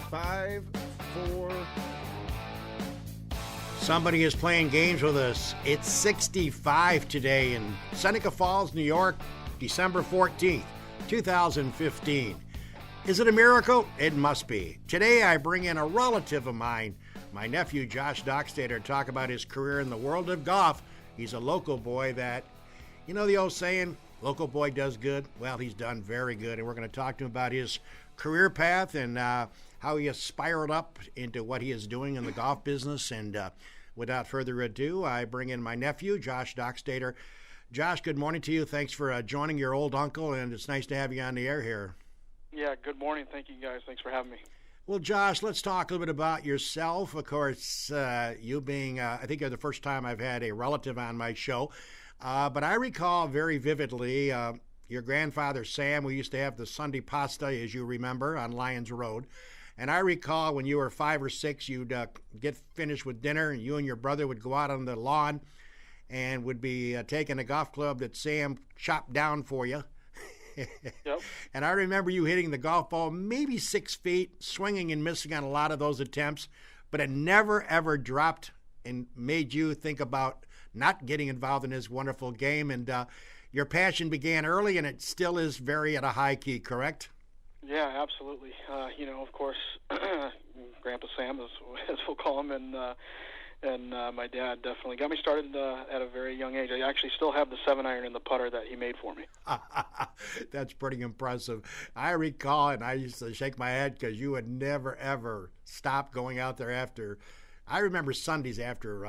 5, 4. Somebody is playing games with us. It's 65 today in Seneca Falls, New York, December 14th, 2015. Is it a miracle? It must be. Today I bring in a relative of mine, my nephew Josh Doxtator, to talk about his career in the world of golf. He's a local boy that, you know the old saying, local boy does good? Well, he's done very good, and we're going to talk to him about his career path and how he has spiraled up into what he is doing in the golf business. And without further ado, I bring in my nephew, Josh Doxtator. Josh, good morning to you. Thanks for joining your old uncle, and it's nice to have you on the air here. Yeah, good morning. Thank you, guys. Thanks for having me. Well, Josh, let's talk a little bit about yourself. Of course, you being, I think you're the first time I've had a relative on my show. But I recall very vividly your grandfather, Sam, we used to have the Sunday pasta, as you remember, on Lyons Road. And I recall when you were 5 or 6, you'd get finished with dinner, and you and your brother would go out on the lawn and would be taking a golf club that Sam chopped down for you. Yep. And I remember you hitting the golf ball maybe 6 feet, swinging and missing on a lot of those attempts, but it never, ever dropped and made you think about not getting involved in this wonderful game. And your passion began early, and it still is very at a high key, correct? Yeah, absolutely. Of course, Grandpa Sam, as we'll call him, and my dad definitely got me started at a very young age. I actually still have the 7-iron in the putter that he made for me. That's pretty impressive. I recall, and I used to shake my head because you would never, ever stop going out there after. I remember Sundays after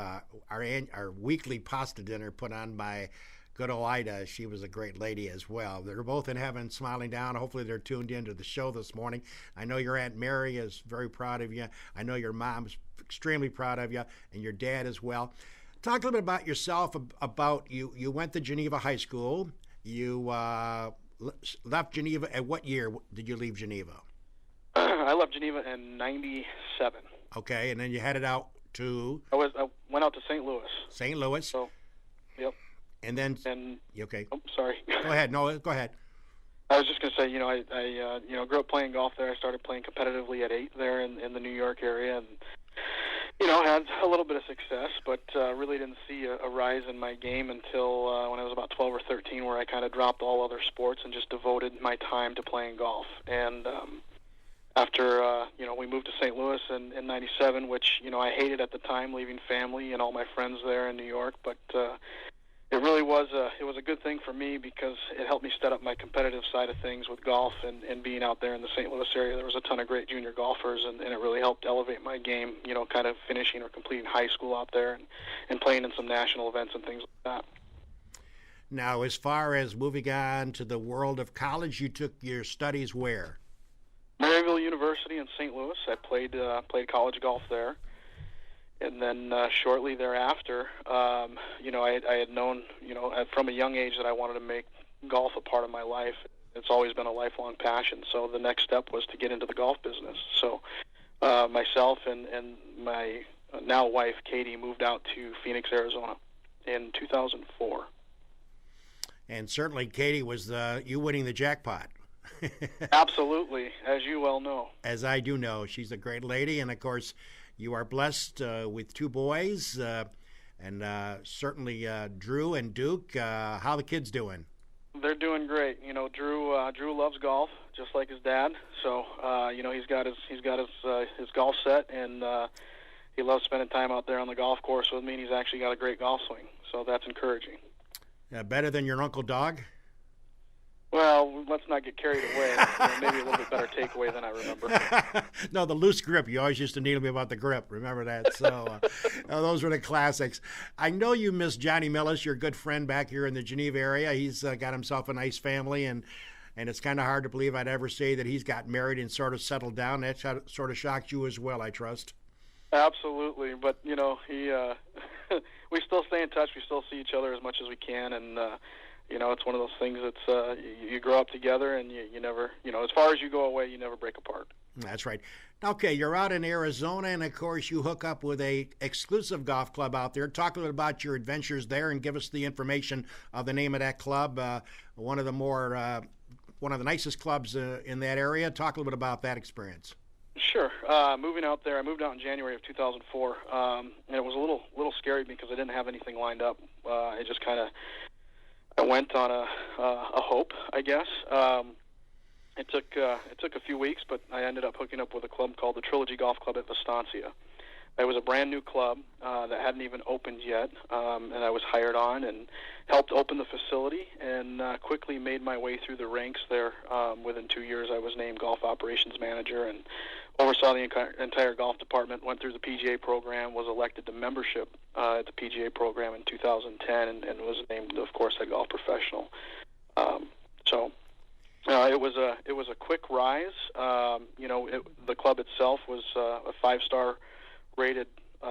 our weekly pasta dinner put on by good old Ida. She was a great lady as well. They're both in heaven smiling down. Hopefully they're tuned into the show this morning. I know your Aunt Mary is very proud of you. I know your mom's extremely proud of you, and your dad as well. Talk a little bit about yourself, about you. You went to Geneva High School. You left Geneva. At what year did you leave Geneva? I left Geneva in 97. Okay, and then you headed out to? I went out to St. Louis. St. Louis? So, yep. And then? Okay. Oh, sorry. Go ahead. No, go ahead. I was just going to say, I grew up playing golf there. I started playing competitively at 8 there in the New York area, and had a little bit of success, but really didn't see a rise in my game until when I was about 12 or 13, where I kind of dropped all other sports and just devoted my time to playing golf. And after we moved to St. Louis in 97, which I hated at the time, leaving family and all my friends there in New York, but it really was a good thing for me because it helped me set up my competitive side of things with golf and being out there in the St. Louis area. There was a ton of great junior golfers, and it really helped elevate my game, kind of finishing or completing high school out there and playing in some national events and things like that. Now, as far as moving on to the world of college, you took your studies where? Maryville University in St. Louis. I played college golf there. And then shortly thereafter, I had known, from a young age that I wanted to make golf a part of my life. It's always been a lifelong passion. So the next step was to get into the golf business. So myself and my now wife, Katie, moved out to Phoenix, Arizona in 2004. And certainly, Katie, was you winning the jackpot. Absolutely, as you well know. As I do know. She's a great lady, and of course, you are blessed with 2 boys, and certainly Drew and Duke. How the kids doing? They're doing great. Drew loves golf just like his dad. So he's got his golf set, and he loves spending time out there on the golf course with me. And he's actually got a great golf swing, so that's encouraging. Better than your Uncle Dog? Well, let's not get carried away. Maybe a little bit better takeaway than I remember. No, the loose grip. You always used to needle me about the grip. Remember that? So those were the classics. I know you miss Johnny Millis, your good friend back here in the Geneva area. He's got himself a nice family, and it's kind of hard to believe I'd ever say that he's got married and sort of settled down. That sort of shocked you as well, I trust. Absolutely. But, he we still stay in touch. We still see each other as much as we can, and it's one of those things that's you grow up together, and you never, as far as you go away, you never break apart. That's right. Okay, you're out in Arizona, and of course you hook up with a exclusive golf club out there. Talk a little about your adventures there, and give us the information of the name of that club. One of the nicest clubs in that area. Talk a little bit about that experience. Sure. Moving out there, I moved out in January of 2004, and it was a little scary because I didn't have anything lined up. I just kind of I went on a hope, I guess. It took a few weeks, but I ended up hooking up with a club called the Trilogy Golf Club at Estancia. It was a brand new club that hadn't even opened yet, and I was hired on and helped open the facility and quickly made my way through the ranks there. Within 2 years, I was named golf operations manager and oversaw the entire golf department, went through the PGA program, was elected to membership at the PGA program in 2010, and was named, of course, head golf professional. It was a quick rise. The club itself was a 5-star rated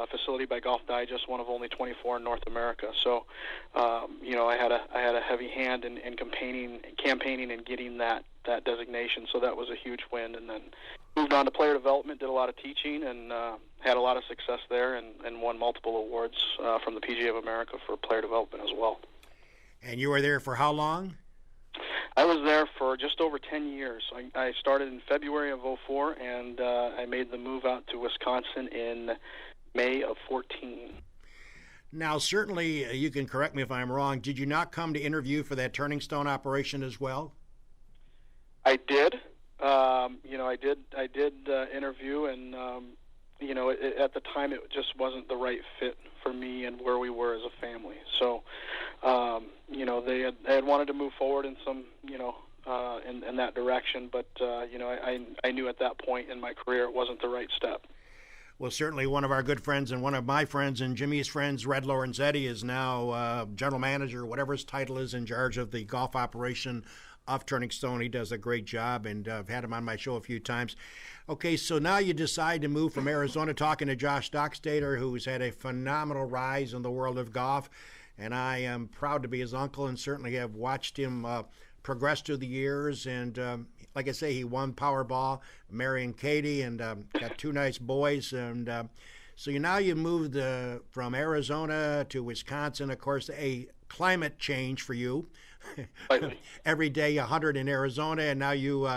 facility by Golf Digest, one of only 24 in North America. So, I had a heavy hand in campaigning and getting that designation. So that was a huge win. And then moved on to player development, did a lot of teaching, and had a lot of success there, and won multiple awards from the PGA of America for player development as well. And you were there for how long? I was there for just over 10 years. I started in February of 2004, and I made the move out to Wisconsin in May of 2014. Now, certainly, you can correct me if I'm wrong. Did you not come to interview for that Turning Stone operation as well? I did. I did interview, and at the time it just wasn't the right fit for me and where we were as a family. So, they had wanted to move forward in some, in that direction, but I knew at that point in my career it wasn't the right step. Well, certainly one of our good friends and one of my friends and Jimmy's friends, Red Lorenzetti, is now general manager, whatever his title is, in charge of the golf operation of Turning Stone. He does a great job, and I've had him on my show a few times. Okay, so now you decide to move from Arizona, talking to Josh Doxtator, who's had a phenomenal rise in the world of golf, and I am proud to be his uncle and certainly have watched him progress through the years. And like I say, he won Powerball, marrying Katie, and got 2 nice boys. And so you moved from Arizona to Wisconsin. Of course, a climate change for you. Every day 100 in Arizona, and now you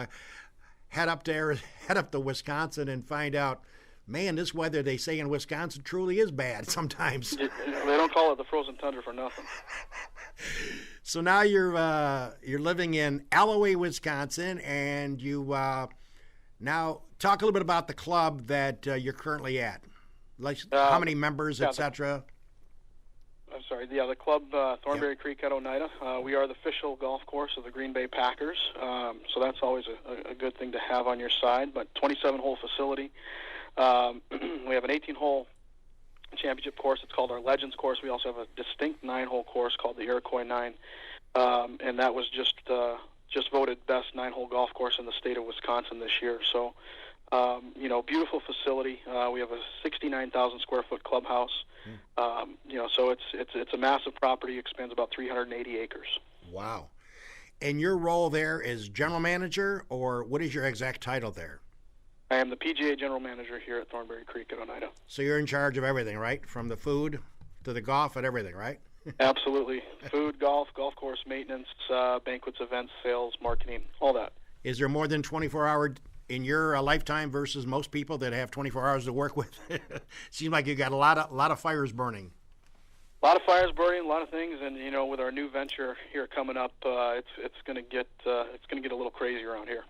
head up to Wisconsin and find out, man, this weather, they say in Wisconsin, truly is bad sometimes. They don't call it the frozen tundra for nothing. So now you're living in Alloway, Wisconsin, and you now talk a little bit about the club that you're currently at. Like how many members, etc. I'm sorry. Yeah, the club Thornberry Creek at Oneida. We are the official golf course of the Green Bay Packers, so that's always a good thing to have on your side. But 27-hole facility. We have an 18-hole championship course. It's called our Legends course. We also have a distinct 9-hole course called the Iroquois 9, and that was just voted best 9-hole golf course in the state of Wisconsin this year. So, beautiful facility. We have a 69,000 square foot clubhouse. So it's a massive property. It spans about 380 acres. Wow. And your role there is general manager, or what is your exact title there? I am the PGA general manager here at Thornberry Creek at Oneida. So you're in charge of everything, right? From the food to the golf and everything, right? Absolutely. Food, golf course maintenance, banquets, events, sales, marketing, all that. Is there more than 24 hours in your lifetime versus most people that have 24 hours to work with? Seems like you got a lot of fires burning. A lot of fires burning, a lot of things, and with our new venture here coming up, it's going to get a little crazy around here.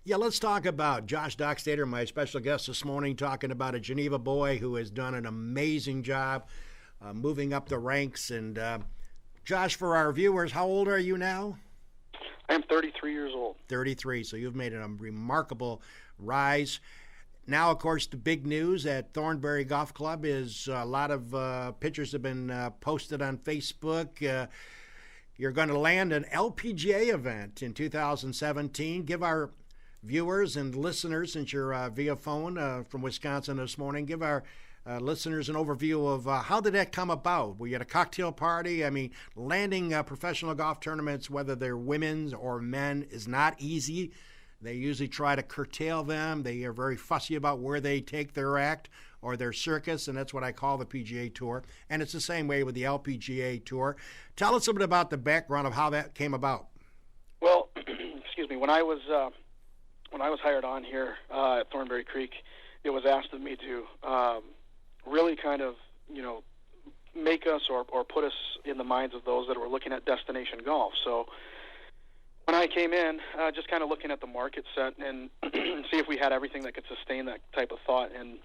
Yeah, let's talk about Josh Doxtator, my special guest this morning, talking about a Geneva boy who has done an amazing job moving up the ranks. And Josh, for our viewers, how old are you now? I am 33 years old. 33, so you've made a remarkable rise. Now, of course, the big news at Thornberry Golf Club is a lot of pictures have been posted on Facebook. You're going to land an LPGA event in 2017. Give our viewers and listeners, since you're via phone from Wisconsin this morning, give our listeners an overview of how did that come about? Were you at a cocktail party? I mean, landing professional golf tournaments, whether they're women's or men, is not easy. They usually try to curtail them. They are very fussy about where they take their act or their circus, and that's what I call the PGA Tour. And it's the same way with the LPGA Tour. Tell us a bit about the background of how that came about. Well, excuse me, when I was when I was hired on here at Thornberry Creek, it was asked of me to really kind of, make us or put us in the minds of those that were looking at destination golf. So when I came in, just kind of looking at the market set and see if we had everything that could sustain that type of thought. And,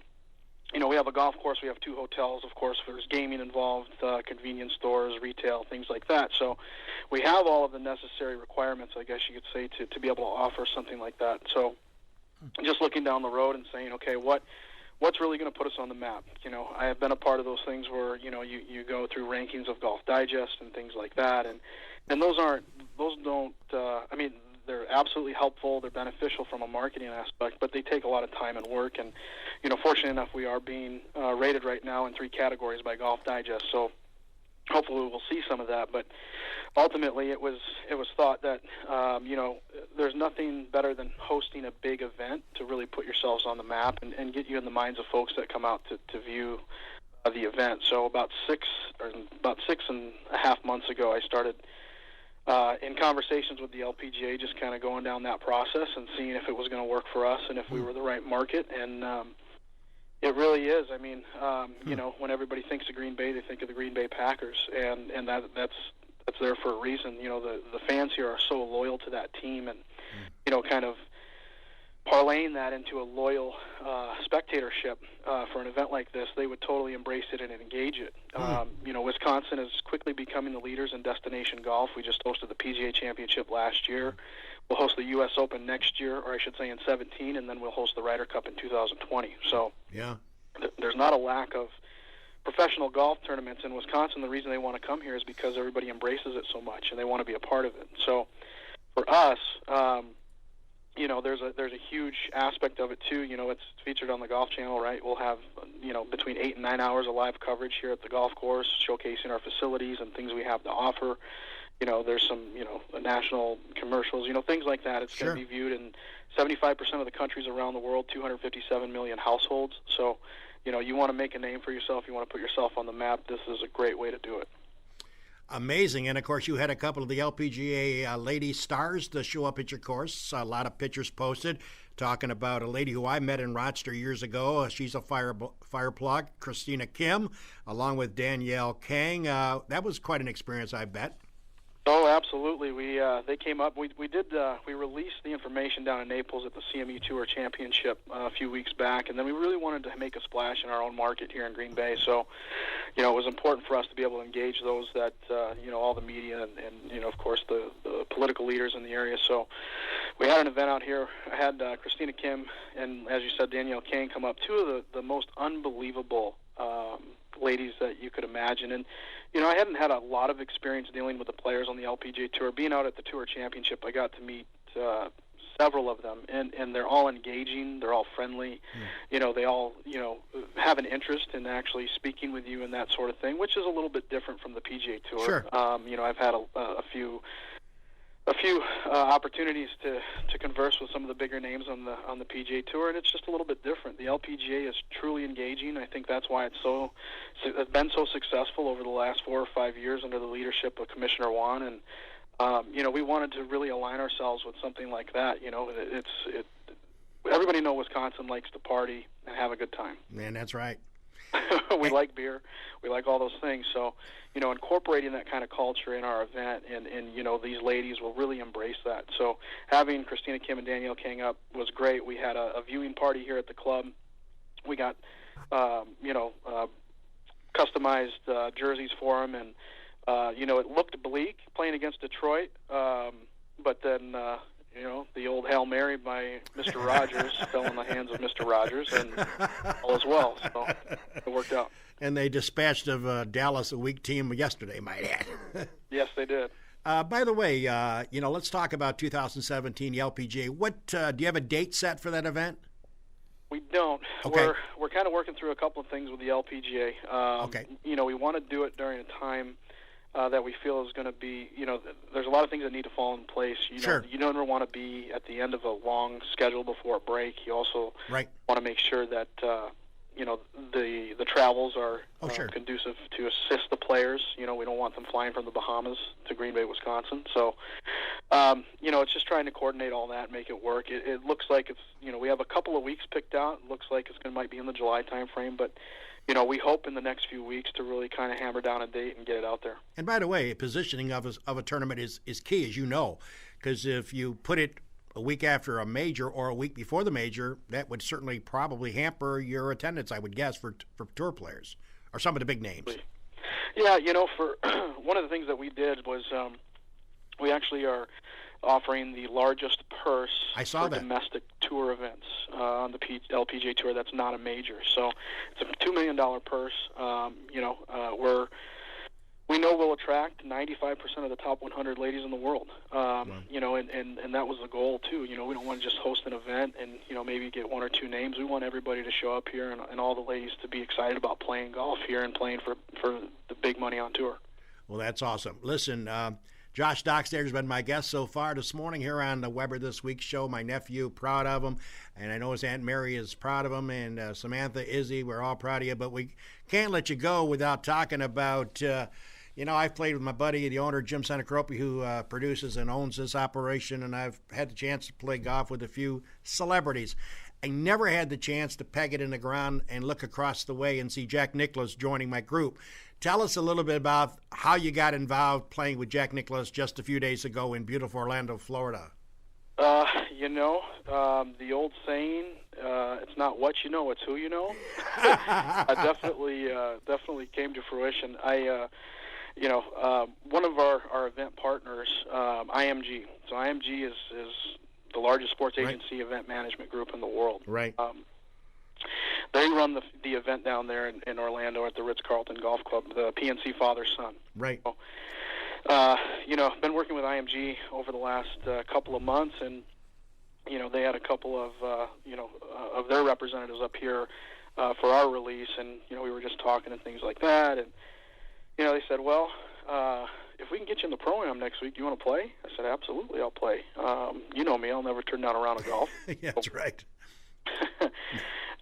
we have a golf course, we have 2 hotels, of course, there's gaming involved, convenience stores, retail, things like that. So we have all of the necessary requirements, I guess you could say, to be able to offer something like that. So just looking down the road and saying, okay, what's really going to put us on the map? I have been a part of those things where, you go through rankings of Golf Digest and things like that. And those don't, they're absolutely helpful. They're beneficial from a marketing aspect, but they take a lot of time and work. And, fortunately enough, we are being rated right now in 3 categories by Golf Digest. So hopefully we'll see some of that. But ultimately it was thought that, there's nothing better than hosting a big event to really put yourselves on the map and get you in the minds of folks that come out to view the event. So about 6.5 months ago, I started in conversations with the LPGA, just kind of going down that process and seeing if it was going to work for us and if we were the right market. And it really is. I mean, when everybody thinks of Green Bay, they think of the Green Bay Packers, and that's there for a reason. The fans here are so loyal to that team, and kind of parlaying that into a loyal spectatorship for an event like this, they would totally embrace it and engage it. Wisconsin is quickly becoming the leaders in destination golf. We just hosted the PGA Championship last year. We'll host the U.S. Open next year, or I should say in 2017, and then we'll host the Ryder Cup in 2020. So there's not a lack of professional golf tournaments in Wisconsin. The reason they want to come here is because everybody embraces it so much, and they want to be a part of it. So for us, there's a huge aspect of it too. It's featured on the Golf Channel, right? We'll have between 8 and 9 hours of live coverage here at the golf course, showcasing our facilities and things we have to offer. There's some national commercials, things like that. It's going to be viewed in 75% of the countries around the world, 257 million households. So you want to make a name for yourself, you want to put yourself on the map, this is a great way to do it. Amazing. And, of course, you had a couple of the LPGA lady stars to show up at your course. A lot of pictures posted talking about a lady who I met in Rochester years ago. She's a fire plug, Christina Kim, along with Danielle Kang. That was quite an experience, I bet. Oh, absolutely. They came up. We released the information down in Naples at the CME Tour Championship a few weeks back, and then we really wanted to make a splash in our own market here in Green Bay. So, it was important for us to be able to engage those that all the media and of course the political leaders in the area. So we had an event out here. I had Christina Kim and, as you said, Danielle Kang come up, 2 of the most unbelievable ladies that you could imagine. And I hadn't had a lot of experience dealing with the players on the LPGA Tour. Being out at the Tour Championship, I got to meet several of them, and they're all engaging, they're all friendly. They all have an interest in actually speaking with you and that sort of thing, which is a little bit different from the PGA Tour. Sure. I've had a few opportunities to converse with some of the bigger names on the PGA Tour, and it's just a little bit different. The LPGA is truly engaging. I think that's why it's been so successful over the last 4 or 5 years under the leadership of Commissioner Wan, and we wanted to really align ourselves with something like that. Everybody knows Wisconsin likes to party and have a good time. Man, that's right. We like beer. We like all those things. So, incorporating that kind of culture in our event, and these ladies will really embrace that. So having Christina Kim and Danielle Kang up was great. We had a viewing party here at the club. We got, customized jerseys for them, and, it looked bleak playing against Detroit, but then, the old Hail Mary by Mr. Rogers fell in the hands of Mr. Rogers, and all is well. So it worked out. And they dispatched of Dallas, a weak team, yesterday, might add. Yes, they did. By the way, let's talk about 2017 LPGA. What do you have a date set for that event? We don't. Okay. We're kind of working through a couple of things with the LPGA. Okay. We want to do it during a time that we feel is going to be, there's a lot of things that need to fall in place. Sure. You don't want to be at the end of a long schedule before a break. You also want to make sure that, the travels are conducive to assist the players. We don't want them flying from the Bahamas to Green Bay, Wisconsin. So It's just trying to coordinate all that and make it work. It looks like it's, we have a couple of weeks picked out. It looks like might be in the July time frame, but we hope in the next few weeks to really kind of hammer down a date and get it out there. And by the way, positioning of a tournament is key, as you know, because if you put it a week after a major or a week before the major, that would certainly probably hamper your attendance, I would guess, for tour players or some of the big names. Yeah, for one of the things that we did was we actually are offering the largest purse for domestic tour events on the LPGA Tour. That's not a major, so it's a $2 million purse. We know we'll attract 95% of the top 100 ladies in the world. Wow. And that was the goal too. We don't want to just host an event and maybe get one or two names. We want everybody to show up here and all the ladies to be excited about playing golf here and playing for the big money on tour. Well, that's awesome. Listen, Josh Doxtator has been my guest so far this morning here on the Weber This Week show. My nephew, proud of him, and I know his Aunt Mary is proud of him, and Samantha, Izzy, we're all proud of you. But we can't let you go without talking about, I've played with my buddy, the owner, Jim Senecropi, who produces and owns this operation, and I've had the chance to play golf with a few celebrities. I never had the chance to peg it in the ground and look across the way and see Jack Nicklaus joining my group. Tell us a little bit about how you got involved playing with Jack Nicklaus just a few days ago in beautiful Orlando, Florida. The old saying, it's not what you know, it's who you know. I definitely came to fruition. One of our event partners, IMG. So IMG is the largest sports agency event management group in the world. Right. They run the event down there in Orlando at the Ritz-Carlton Golf Club, the PNC Father-Son. Right. So, I've been working with IMG over the last couple of months, and they had a couple of of their representatives up here for our release, and we were just talking and things like that, and they said, well, if we can get you in the program next week, do you want to play? I said, absolutely, I'll play. You know me, I'll never turn down a round of golf. Yeah, that's right. I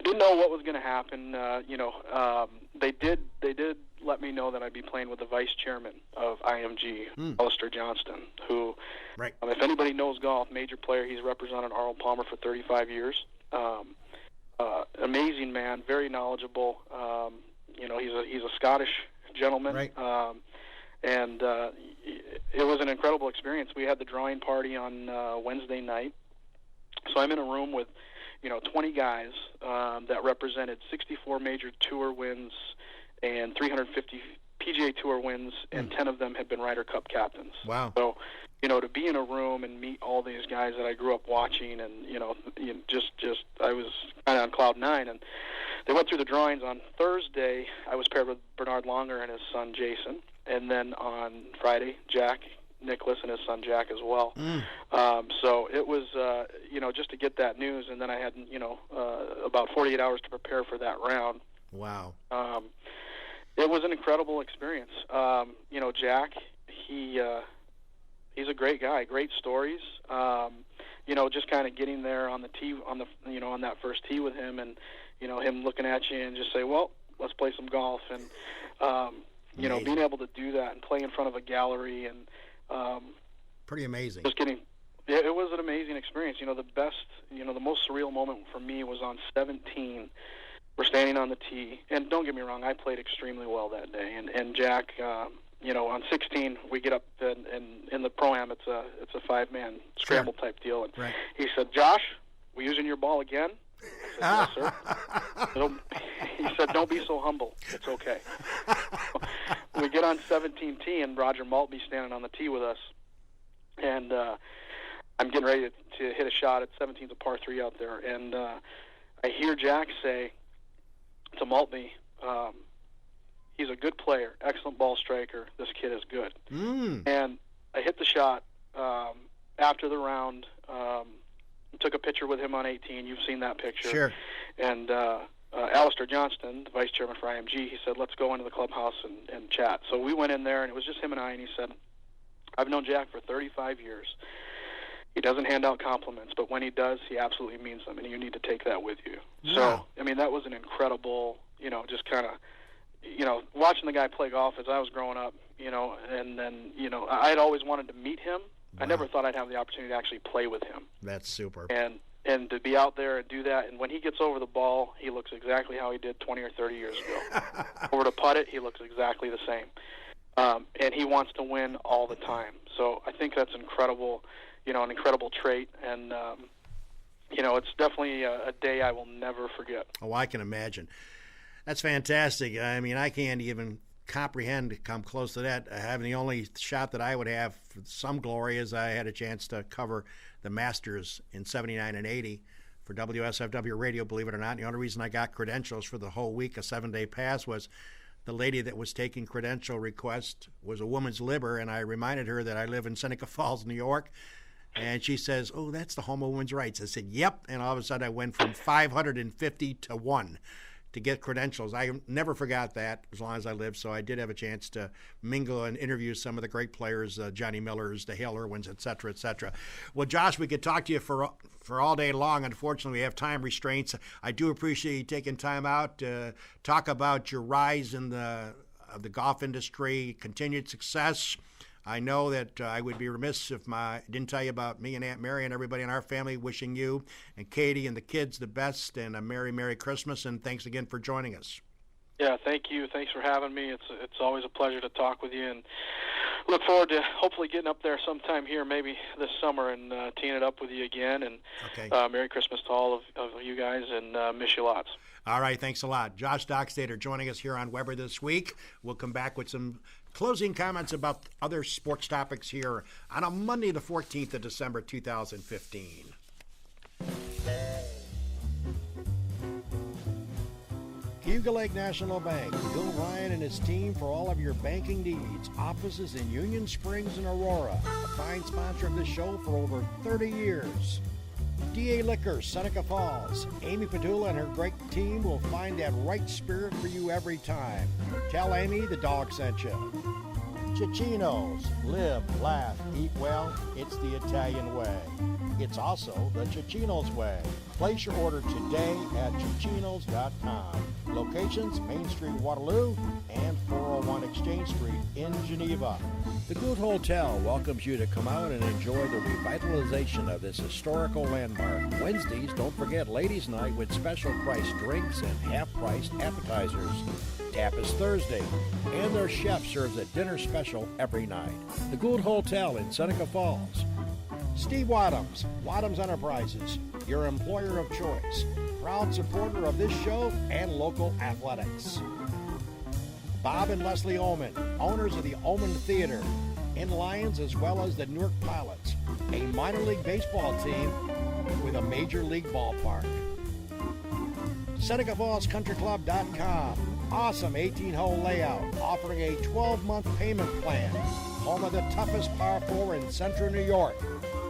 didn't know what was going to happen. They did let me know that I'd be playing with the vice chairman of IMG, Alistair Johnston, who, if anybody knows golf, major player. He's represented Arnold Palmer for 35 years. Amazing man, very knowledgeable. He's a Scottish gentleman. Right. And it was an incredible experience. We had the drawing party on Wednesday night. So I'm in a room with 20 guys that represented 64 major tour wins and 350 PGA Tour wins, and 10 of them had been Ryder Cup captains. Wow. So, to be in a room and meet all these guys that I grew up watching, and I was kind of on cloud nine. And they went through the drawings on Thursday. I was paired with Bernard Longer and his son Jason, and then on Friday, Jack Nicklaus and his son Jack as well. So it was, just to get that news, and then I had, about 48 hours to prepare for that round. Wow. It was an incredible experience. Jack, he's a great guy, great stories. Just kind of getting there on the tee, on that first tee with him, and him looking at you and just say, well, let's play some golf, and being able to do that and play in front of a gallery and pretty amazing. It was an amazing experience. The best, the most surreal moment for me was on 17. We're standing on the tee, and don't get me wrong, I played extremely well that day. And Jack, on 16, we get up and in the pro-am, it's a 5-man scramble type deal. And he said, "Josh, we using your ball again?" I said, "Yes, sir." He said, "Don't be so humble. It's okay." We get on 17T, and Roger Maltby's standing on the tee with us, and I'm getting ready to hit a shot at 17's a par 3 out there, and I hear Jack say to Maltby, he's a good player, excellent ball striker. This kid is good. And I hit the shot after the round. Took a picture with him on 18. You've seen that picture. Sure. And Alistair Johnston, the vice chairman for IMG, he said, let's go into the clubhouse and chat. So we went in there, and it was just him and I, and he said, I've known Jack for 35 years. He doesn't hand out compliments, but when he does, he absolutely means them, and you need to take that with you. Wow. So, that was an incredible, just kind of, watching the guy play golf as I was growing up, and then, I had always wanted to meet him, I never thought I'd have the opportunity to actually play with him. That's super. And to be out there and do that, and when he gets over the ball, he looks exactly how he did 20 or 30 years ago. Over to putt it, he looks exactly the same. And he wants to win all the time. So I think that's incredible, an incredible trait. And, it's definitely a day I will never forget. Oh, I can imagine. That's fantastic. I mean, I can't even comprehend to come close to that. Having the only shot that I would have for some glory is I had a chance to cover the Masters in 79 and 80 for WSFW Radio, believe it or not. The only reason I got credentials for the whole week, a 7-day pass, was the lady that was taking credential requests was a woman's liber, and I reminded her that I live in Seneca Falls, New York. And she says, "Oh, that's the home of women's rights." I said, "Yep." And all of a sudden I went from 550 to 1 to get credentials. I never forgot that as long as I lived. So I did have a chance to mingle and interview some of the great players, Johnny Millers, the Hale Irwins, et cetera, et cetera. Well, Josh, we could talk to you for all day long. Unfortunately, we have time restraints. I do appreciate you taking time out to talk about your rise in the golf industry, continued success. I know that I would be remiss if I didn't tell you about me and Aunt Mary and everybody in our family, wishing you and Katie and the kids the best and a Merry Christmas, and thanks again for joining us. Yeah, thank you. Thanks for having me. It's always a pleasure to talk with you, and look forward to hopefully getting up there sometime here, maybe this summer, and teeing it up with you again. And okay. Merry Christmas to all of you guys, and miss you lots. All right, thanks a lot. Josh Doxtator joining us here on Weber This Week. We'll come back with some closing comments about other sports topics here on a Monday, the 14th of December, 2015. Cayuga Lake National Bank. Bill Ryan and his team for all of your banking needs. Offices in Union Springs and Aurora. A fine sponsor of this show for over 30 years. DA Liquors, Seneca Falls. Amy Padula and her great team will find that right spirit for you every time. Tell Amy the dog sent you. Cicino's. Live, laugh, eat well. It's the Italian way. It's also the Cicino's way. Place your order today at Cicinos.com. Locations, Main Street, Waterloo, and 401 Exchange Street in Geneva. The Good Hotel welcomes you to come out and enjoy the revitalization of this historical landmark. Wednesdays, don't forget Ladies' Night with special price drinks and half-priced appetizers. Tap is Thursday, and their chef serves a dinner special every night. The Gould Hotel in Seneca Falls. Steve Wadhams, Wadhams Enterprises, your employer of choice. Proud supporter of this show and local athletics. Bob and Leslie Oman, owners of the Oman Theater in Lyons, as well as the Newark Pilots, a minor league baseball team with a major league ballpark. SenecaFallsCountryClub.com. Awesome 18-hole layout, offering a 12-month payment plan. Home of the toughest par 4 in Central New York.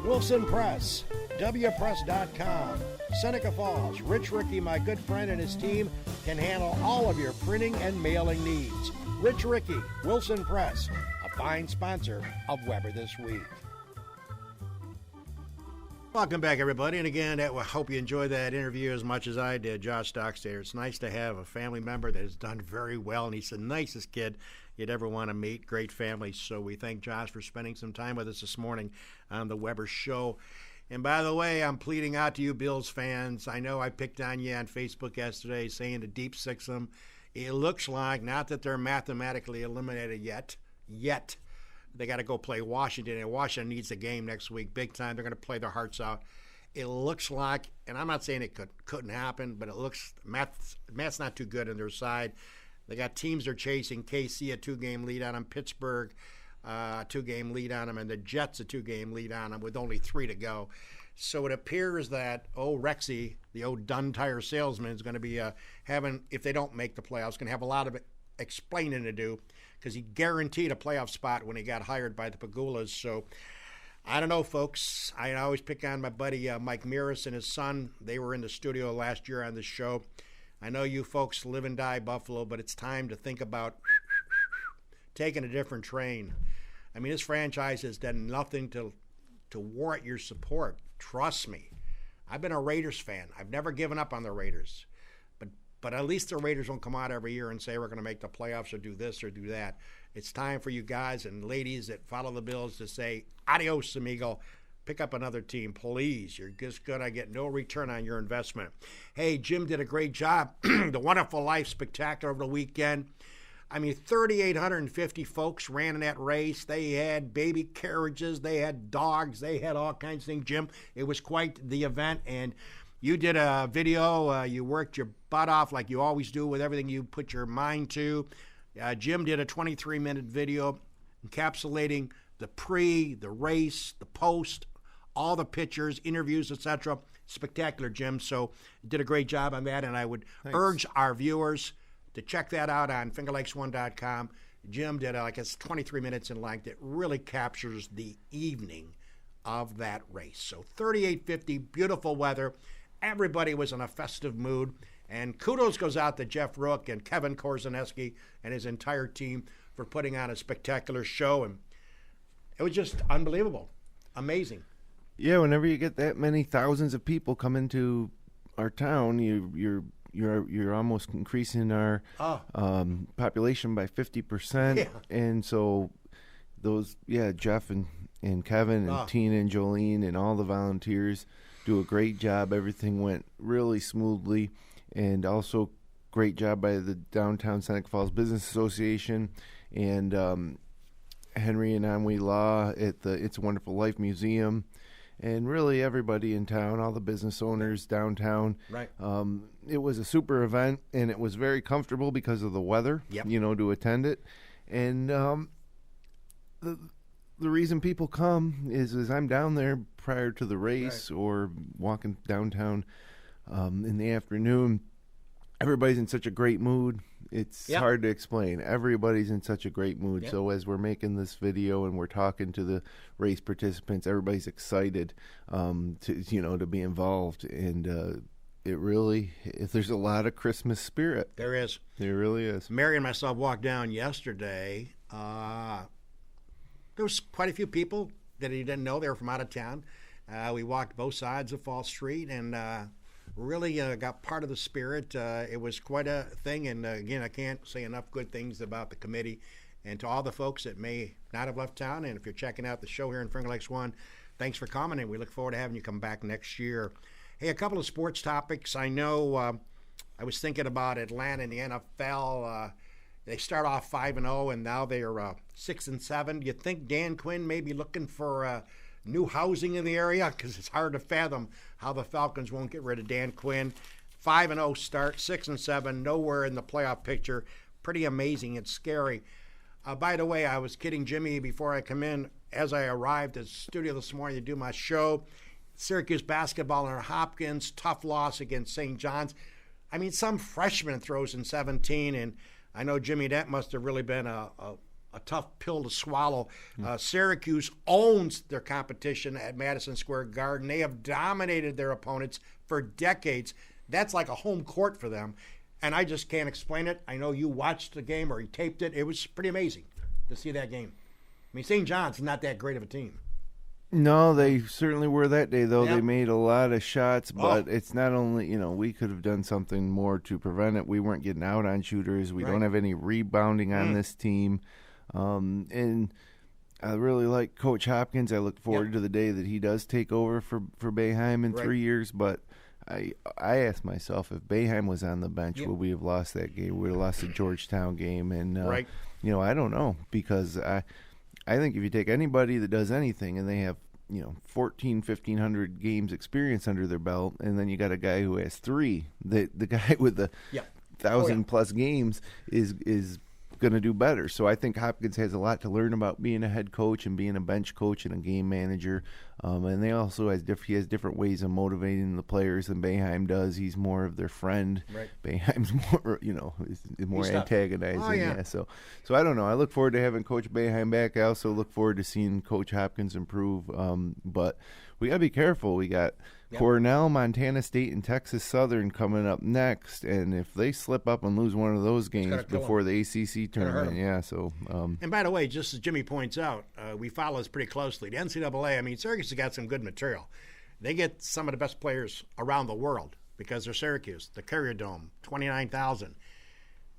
Wilson Press, WPress.com. Seneca Falls. Rich Ricky, my good friend, and his team can handle all of your printing and mailing needs. Rich Ricky, Wilson Press, a fine sponsor of Weber This Week. Welcome back, everybody. And again, I hope you enjoyed that interview as much as I did. Josh Doxtator. It's nice to have a family member that has done very well, and he's the nicest kid you'd ever want to meet. Great family. So we thank Josh for spending some time with us this morning on the Weber Show. And by the way, I'm pleading out to you Bills fans. I know I picked on you on Facebook yesterday saying to deep six them. It looks like, not that they're mathematically eliminated yet. They got to go play Washington, and Washington needs the game next week big time. They're going to play their hearts out. It looks like, and I'm not saying it couldn't happen, but it looks, Matt's not too good on their side. They got teams they're chasing. KC a 2-game lead on them, Pittsburgh a 2-game lead on them, and the Jets a 2-game lead on them with only 3 to go. So it appears that Rexy, the old Dunn tire salesman, is going to be having, if they don't make the playoffs, going to have a lot of explaining to do, because he guaranteed a playoff spot when he got hired by the Pagulas. So I don't know, folks. I always pick on my buddy Mike Miras and his son. They were in the studio last year on the show. I know you folks live and die Buffalo, but it's time to think about taking a different train. I mean, this franchise has done nothing to warrant your support. Trust me. I've been a Raiders fan. I've never given up on the Raiders. But But at least the Raiders won't come out every year and say we're going to make the playoffs or do this or do that. It's time for you guys and ladies that follow the Bills to say, adios, amigo. Pick up another team, please. You're just going to get no return on your investment. Hey, Jim did a great job. The Wonderful Life Spectacular over the weekend. I mean, 3,850 folks ran in that race. They had baby carriages. They had dogs. They had all kinds of things, Jim. It was quite the event. And you did a video. You worked your butt off like you always do with everything you put your mind to. Jim did a 23-minute video encapsulating the pre, the race, the post, all the pictures, interviews, etc. Spectacular, Jim. So you did a great job on that, and I would urge our viewers to check that out on fingerlakes1.com. Jim did, it's 23 minutes in length. It really captures the evening of that race. So 3850, beautiful weather. Everybody was in a festive mood. And kudos goes out to Jeff Rook and Kevin Korzaneski and his entire team for putting on a spectacular show. And it was just unbelievable. Amazing. Yeah, whenever you get that many thousands of people come into our town, you're almost increasing our population by 50%. Yeah. And so Jeff and Kevin and Tina and Jolene and all the volunteers do a great job. Everything went really smoothly, and also great job by the Downtown Seneca Falls Business Association and Henry and Anwi Law at the It's a Wonderful Life Museum. And really everybody in town, all the business owners downtown. Right. It was a super event, and it was very comfortable because of the weather, to attend it. And the reason people come is I'm down there prior to the race or walking downtown in the afternoon. Everybody's in such a great mood. It's hard to explain. Everybody's in such a great mood. So as we're making this video and we're talking to the race participants, everybody's excited to be involved. And there's a lot of Christmas spirit. There is. There really is. Mary and myself walked down yesterday. There was quite a few people that he didn't know. They were from out of town. We walked both sides of Fall Street and really got part of the spirit. It was quite a thing. And again, I can't say enough good things about the committee. And to all the folks that may not have left town, and if you're checking out the show here in Finger Lakes 1, thanks for coming, and we look forward to having you come back next year. Hey, a couple of sports topics. I know I was thinking about Atlanta and the NFL. They start off 5-0, and now they are 6-7. Do you think Dan Quinn may be looking for new housing in the area? Because it's hard to fathom how the Falcons won't get rid of Dan Quinn. 5-0 start, 6-7, nowhere in the playoff picture. Pretty amazing. It's scary. By the way, I was kidding Jimmy before I come in. As I arrived at the studio this morning to do my show, Syracuse basketball and Hopkins, tough loss against St. John's. I mean, some freshman throws in 17, and I know, Jimmy, that must have really been a tough pill to swallow. Syracuse owns their competition at Madison Square Garden. They have dominated their opponents for decades. That's like a home court for them, and I just can't explain it. I know you watched the game or you taped it. It was pretty amazing to see that game. I mean, St. John's is not that great of a team. No, they certainly were that day, though. They made a lot of shots, but it's not only, we could have done something more to prevent it. We weren't getting out on shooters. We don't have any rebounding on this team. And I really like Coach Hopkins. I look forward to the day that he does take over for Boeheim in 3 years. But I asked myself, if Boeheim was on the bench, would we have lost that game? We would have lost the Georgetown game. And, I don't know, because I think if you take anybody that does anything and they have, 1,500 games experience under their belt, and then you got a guy who has 3, the guy with the 1,000+ games is going to do better. So I think Hopkins has a lot to learn about being a head coach and being a bench coach and a game manager. And they also he has different ways of motivating the players than Boeheim does. He's more of their friend. Right. Boeheim's more, is more antagonizing. So I don't know. I look forward to having Coach Boeheim back. I also look forward to seeing Coach Hopkins improve. But we got to be careful. We got Cornell, Montana State, and Texas Southern coming up next, and if they slip up and lose one of those games before the ACC tournament, And by the way, just as Jimmy points out, we follow this pretty closely. The NCAA, I mean, Syracuse has got some good material. They get some of the best players around the world. because they're Syracuse. The Carrier Dome, 29,000.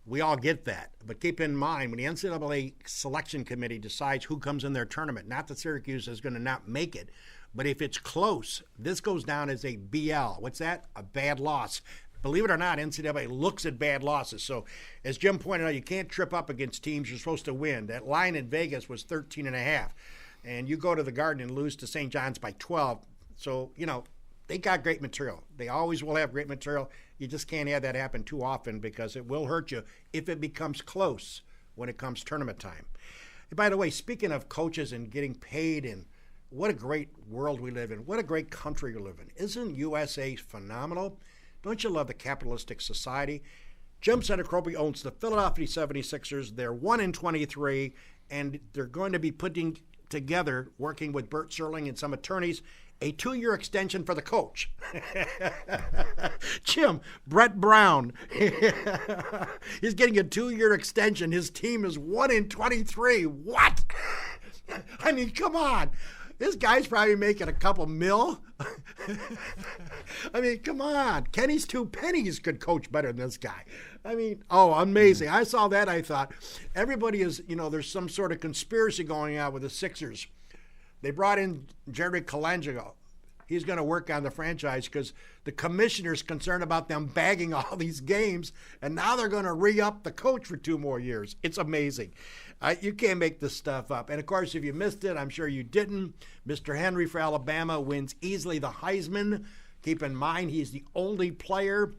We all get that. But keep in mind, when the NCAA selection committee decides who comes in their tournament, not that Syracuse is going to not make it, but if it's close, this goes down as a BL. What's that? A bad loss. Believe it or not, NCAA looks at bad losses. So as Jim pointed out, you can't trip up against teams you're supposed to win. That line in Vegas was 13.5. And you go to the Garden and lose to St. John's by 12. So, they got great material. They always will have great material. You just can't have that happen too often because it will hurt you if it becomes close when it comes tournament time. And by the way, speaking of coaches and getting paid, and what a great world we live in. What a great country we live in. Isn't USA phenomenal? Don't you love the capitalistic society? Jim Senacropi owns the Philadelphia 76ers. They're 1-23, and they're going to be putting together, working with Bert Serling and some attorneys, a 2-year extension for the coach. Jim, Brett Brown, he's getting a 2-year extension. His team is 1-23. What? I mean, come on. This guy's probably making a couple mil. I mean, come on. Kenny's two pennies could coach better than this guy. I mean, amazing. I saw that. I thought everybody is, there's some sort of conspiracy going on with the Sixers. They brought in Jerry Colangelo. He's going to work on the franchise because the commissioner's concerned about them bagging all these games, and now they're going to re-up the coach for 2 more years. It's amazing. You can't make this stuff up. And, of course, if you missed it, I'm sure you didn't, Mr. Henry for Alabama wins easily the Heisman. Keep in mind he's the only player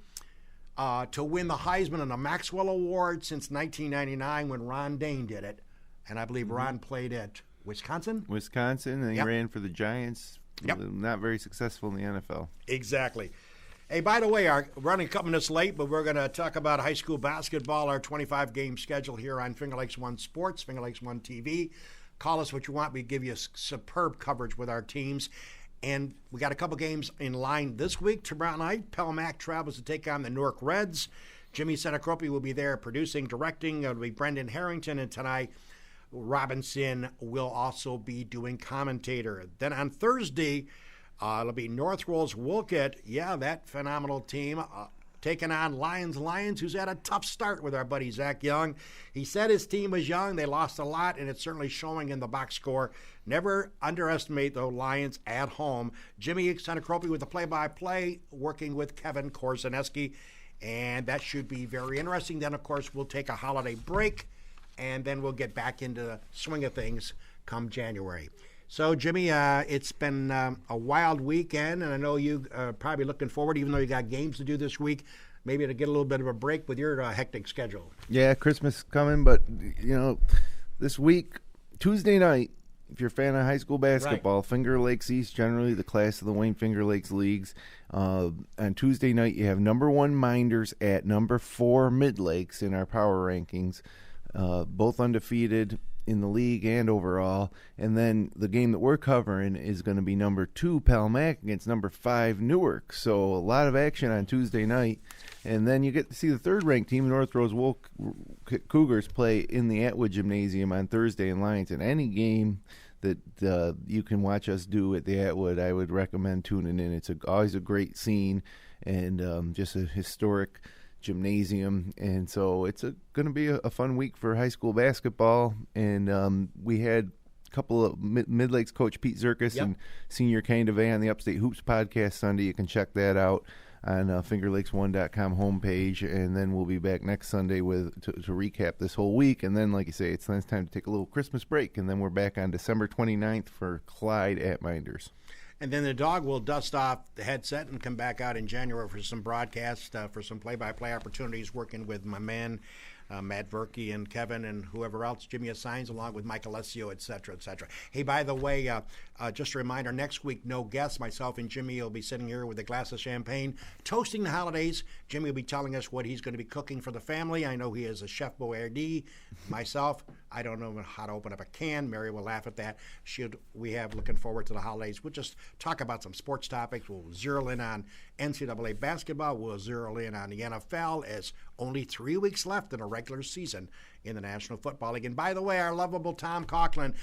to win the Heisman and the Maxwell Award since 1999 when Ron Dane did it. And I believe Ron played at Wisconsin, and he ran for the Giants. Yep. Not very successful in the NFL. Exactly. Hey, by the way, we're running a couple minutes late, but we're going to talk about high school basketball, our 25-game schedule here on Finger Lakes One Sports, Finger Lakes One TV. Call us what you want. We give you superb coverage with our teams. And we got a couple games in line this week. Tomorrow night, Pell-Mac travels to take on the Newark Reds. Jimmy Senacropi will be there producing, directing. It'll be Brendan Harrington. And tonight, Robinson will also be doing commentator. Then on Thursday, it'll be North Rolls Wolcott. Yeah, that phenomenal team taking on Lions, who's had a tough start with our buddy Zach Young. He said his team was young. They lost a lot, and it's certainly showing in the box score. Never underestimate the Lions at home. Jimmy Senacropi with the play-by-play, working with Kevin Korzaneski, and that should be very interesting. Then, of course, we'll take a holiday break, and then we'll get back into the swing of things come January. So, Jimmy, it's been a wild weekend, and I know you are probably looking forward, even though you got games to do this week, maybe to get a little bit of a break with your hectic schedule. Yeah, Christmas coming, but, this week, Tuesday night, if you're a fan of high school basketball, right. Finger Lakes East, generally the class of the Wayne Finger Lakes Leagues. On Tuesday night, you have number 1 Minders at number 4 Mid Lakes in our power rankings. Both undefeated in the league and overall. And then the game that we're covering is going to be number 2 Pell-Mac against number 5 Newark. So a lot of action on Tuesday night. And then you get to see the 3rd-ranked team, North Rose Cougars, play in the Atwood Gymnasium on Thursday in Lionton. Any game that you can watch us do at the Atwood, I would recommend tuning in. It's always a great scene and just a historic gymnasium, and so it's going to be a fun week for high school basketball. And we had a couple of Mid-Lakes coach Pete Zirkus and senior Kane DeVay on the Upstate Hoops podcast Sunday. You can check that out on fingerlakes1.com homepage, and then we'll be back next Sunday to recap this whole week. And then, like you say, it's time to take a little Christmas break, and then we're back on December 29th for Clyde at Minders. And then the dog will dust off the headset and come back out in January for some broadcasts, for some play-by-play opportunities, working with my man, Matt Verkey and Kevin and whoever else Jimmy assigns, along with Mike Alessio, et cetera, et cetera. Hey, by the way, just a reminder, next week, no guests. Myself and Jimmy will be sitting here with a glass of champagne, toasting the holidays. Jimmy will be telling us what he's going to be cooking for the family. I know he is a Chef Boyardee. Myself, I don't know how to open up a can. Mary will laugh at that. We have looking forward to the holidays. We'll just talk about some sports topics. We'll zero in on NCAA basketball. We'll zero in on the NFL as Only 3 weeks left in a regular season in the National Football League. And by the way, our lovable Tom Coughlin,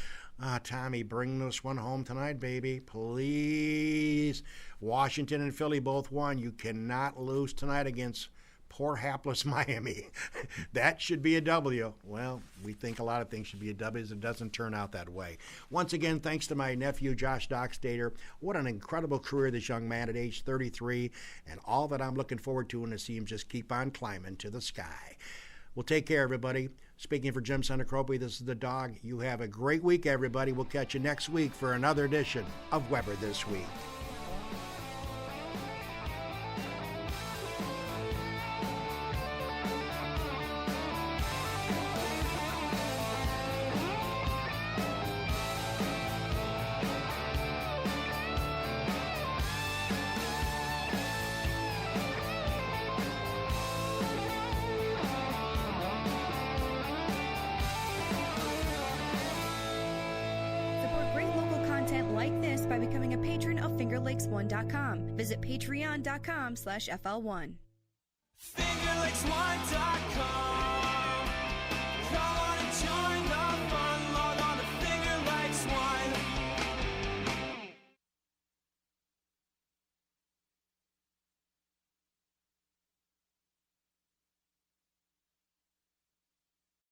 Tommy, bring this one home tonight, baby, please. Washington and Philly both won. You cannot lose tonight against poor hapless Miami. That should be a W. Well, we think a lot of things should be a W, as it doesn't turn out that way. Once again, thanks to my nephew, Josh Doxtator. What an incredible career this young man at age 33, and all that I'm looking forward to and to see him just keep on climbing to the sky. Well, take care, everybody. Speaking for Jim Senecropi, this is the Dog. You have a great week, everybody. We'll catch you next week for another edition of Weber This Week. By becoming a patron of FingerLakes1.com. Visit patreon.com/FL1. FingerLakes1.com